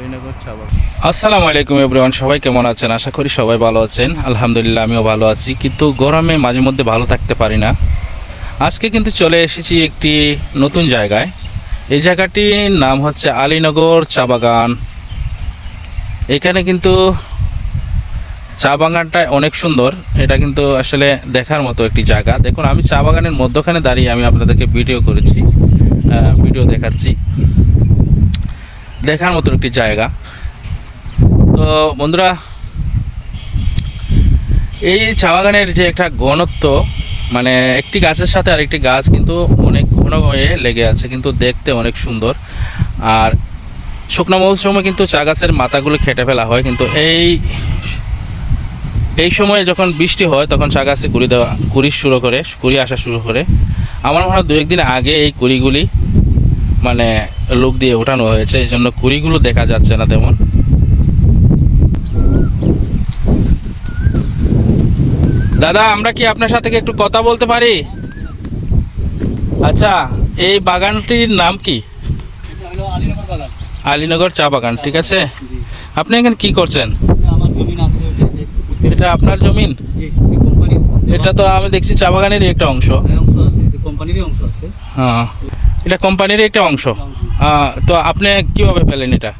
আলীনগর চা বাগান। আসসালামু আলাইকুম এভরিওয়ান, সবাই কেমন আছেন? আশা করি সবাই ভালো আছেন। আলহামদুলিল্লাহ আমিও ভালো আছি, কিন্তু গরমে মাঝে মধ্যে ভালো থাকতে পারি না। আজকে কিন্তু চলে এসেছি একটি নতুন জায়গায়। এই জায়গাটির নাম হচ্ছে আলীনগর চা বাগান। এখানে কিন্তু চা বাগানটা অনেক সুন্দর। এটা কিন্তু আসলে দেখার মতো একটি জায়গা। দেখুন, আমি চা বাগানের মধ্যখানে দাঁড়িয়ে আমি আপনাদেরকে ভিডিও করেছি, ভিডিও দেখাচ্ছি। দেখার মতো একটি জায়গা। তো বন্ধুরা, এই চা বাগানের যে একটা ঘনত্ব, মানে একটি গাছের সাথে আরেকটি গাছ কিন্তু অনেক ঘন হয়ে লেগে আছে, কিন্তু দেখতে অনেক সুন্দর। আর শুকনো মৌসুমে কিন্তু চা গাছের মাথাগুলো কেটে ফেলা হয়, কিন্তু এই সময়ে যখন বৃষ্টি হয় তখন চা গাছে কুড়ি আসা শুরু করে। আমার মনে হয় দু একদিন আগে এই কুড়িগুলি মানে লোক দিয়ে ওঠানো হয়েছে, এই জন্য কুড়িগুলো দেখা যাচ্ছে না তেমন। দাদা, আমরা কি আপনার সাথে একটু কথা বলতে পারি? আচ্ছা, এই বাগানটির নাম কি? আলীনগর চা বাগান, ঠিক আছে। আপনি এখানে কি করছেন? এটা আপনার জমিন? এটা তো আমি দেখছি চা বাগানেরই একটা অংশ। হ্যাঁ, এটা কোম্পানিরই একটা অংশ। তো আপনি কিভাবে পেলেন এটা?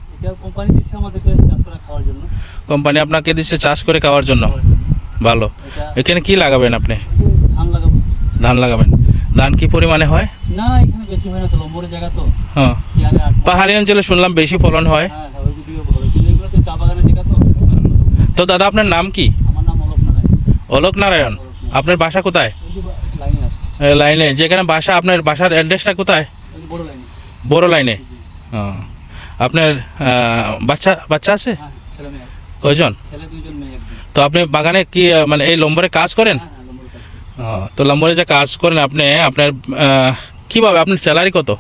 কোম্পানি আপনাকে দিচ্ছে চাষ করে খাওয়ার জন্য। ভালো। এখানে কি লাগাবেন আপনি? ধান লাগাবেন। ধান কি পরিমাণে হয়? না, এখানে বেশি হয় না তো, লম্বরের জায়গা তো। হ্যাঁ, পাহাড়ি অঞ্চলে শুনলাম বেশি ফলন হয়। চা বাগানের জায়গা তো। তো দাদা, আপনার নাম কি? আমার নাম অলোক নারায়ণ। অলোক নারায়ণ। আপনার বাসা কোথায়? লাইনে যেখানে বাসা, আপনার বাসার অ্যাড্রেসটা কোথায়? বড় লাইনে। আপনার বাচ্চা আছে? কয়জন? তো আপনি বাগানে কি মানে এই লম্বরে কাজ করেন? তো লম্বরে যে কাজ করেন আপনি, আপনার কিভাবে, আপনার স্যালারি কত?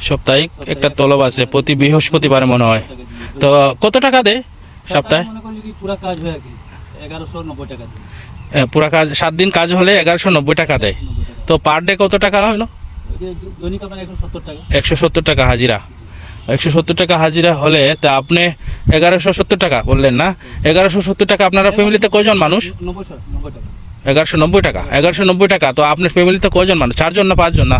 সাপ্তাহিক একটা তলব আছে প্রতি বৃহস্পতিবার মনে হয়। তো কত টাকা দেয় সপ্তাহে? পুরা কাজ 7 দিন কাজ হলে 1190 টাকা দেয়। তো পার ডে কত টাকা হলো? 170 টাকা হাজিরা। 170 টাকা হাজিরা হলে তা আপনি 1170 টাকা বললেন না? 1170 টাকা আপনারা ফ্যামিলিতে কয়জন মানুষ? 1190 টাকা। 1190 টাকা। তো আপনার ফ্যামিলিতে কয়জন মানুষ? 4 জন না 5 জন? না,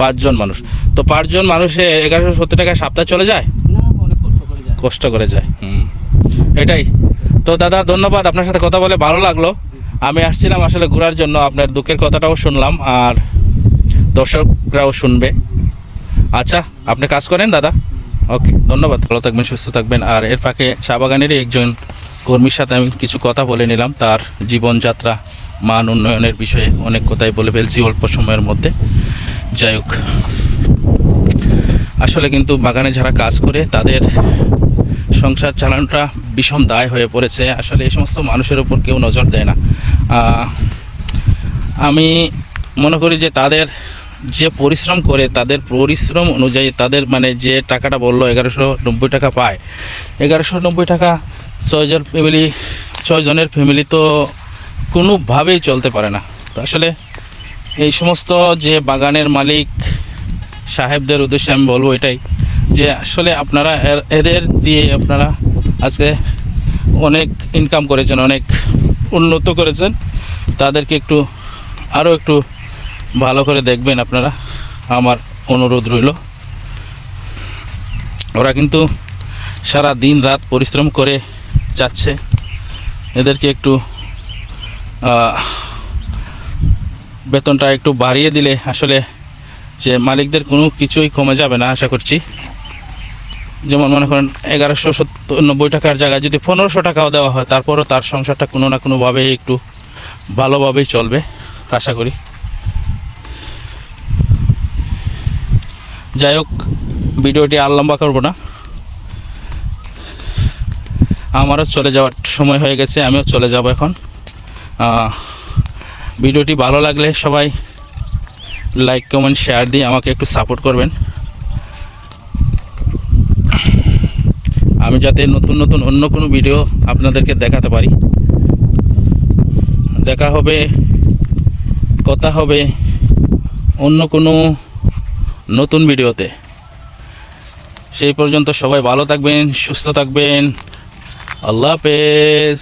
5 জন মানুষ। তো 5 জন মানুষে 1170 টাকা সপ্তাহে চলে যায়? কষ্ট করে যায়। এটাই তো দাদা, ধন্যবাদ। আপনার সাথে কথা বলে ভালো লাগলো। আমি আসছিলাম আসলে ঘোরার জন্য, আপনার দুঃখের কথাটাও শুনলাম আর দর্শকরাও শুনবে। আচ্ছা, আপনি কাজ করেন দাদা? ওকে, ধন্যবাদ। ভালো থাকবেন, সুস্থ থাকবেন। আর এর ফাঁকে চা বাগানেরই একজন কর্মীর সাথে আমি কিছু কথা বলে নিলাম, তার জীবনযাত্রা, মান উন্নয়নের বিষয়ে অনেক কথাই বলে ফেলছি অল্প সময়ের মধ্যে। যাই হোক, আসলে কিন্তু বাগানে যারা কাজ করে তাদের সংসার চালানোটা ভীষণ দায় হয়ে পড়েছে। আসলে এই সমস্ত মানুষের উপর কেউ নজর দেয় না। আমি মনে করি যে তাদের যে পরিশ্রম করে, তাদের পরিশ্রম অনুযায়ী তাদের মানে যে টাকাটা বললো 1190 টাকা পায়, 1190 টাকা 6 জনের ফ্যামিলি তো কোনোভাবেই চলতে পারে না। তো আসলে এই সমস্ত যে বাগানের মালিক সাহেবদের উদ্দেশ্যে আমি বলবো এটাই, যে আসলে আপনারা এদের দিয়ে আপনারা আজকে অনেক ইনকাম করেছেন, অনেক উন্নত করেছেন। তাদেরকে আরও একটু ভালো করে দেখবেন আপনারা, আমার অনুরোধ রইল। ওরা কিন্তু সারা দিন রাত পরিশ্রম করে যাচ্ছে, এদেরকে একটু বেতনটা একটু বাড়িয়ে দিলে আসলে যে মালিকদের কোনো কিছুই কমে যাবে না আশা করছি। যেমন মনে করেন 1190 টাকার জায়গায় যদি 1500 টাকাও দেওয়া হয়, তারপরও তার সংসারটা কোনো না কোনোভাবে একটু ভালোভাবেই চলবে আশা করি। যাই হোক, ভিডিওটি আর লম্বা করবো না, আমারও চলে যাওয়ার সময় হয়ে গেছে, আমিও চলে যাব এখন। ভিডিওটি ভালো লাগলে সবাই লাইক, কমেন্ট, শেয়ার দিয়ে আমাকে একটু সাপোর্ট করবেন, আমি যাতে নতুন নতুন অন্য কোনো ভিডিও আপনাদেরকে দেখাতে পারি। কথা হবে অন্য কোনো নতুন ভিডিওতে। সেই পর্যন্ত সবাই ভালো থাকবেন, সুস্থ থাকবেন। আল্লাহ হাফেজ।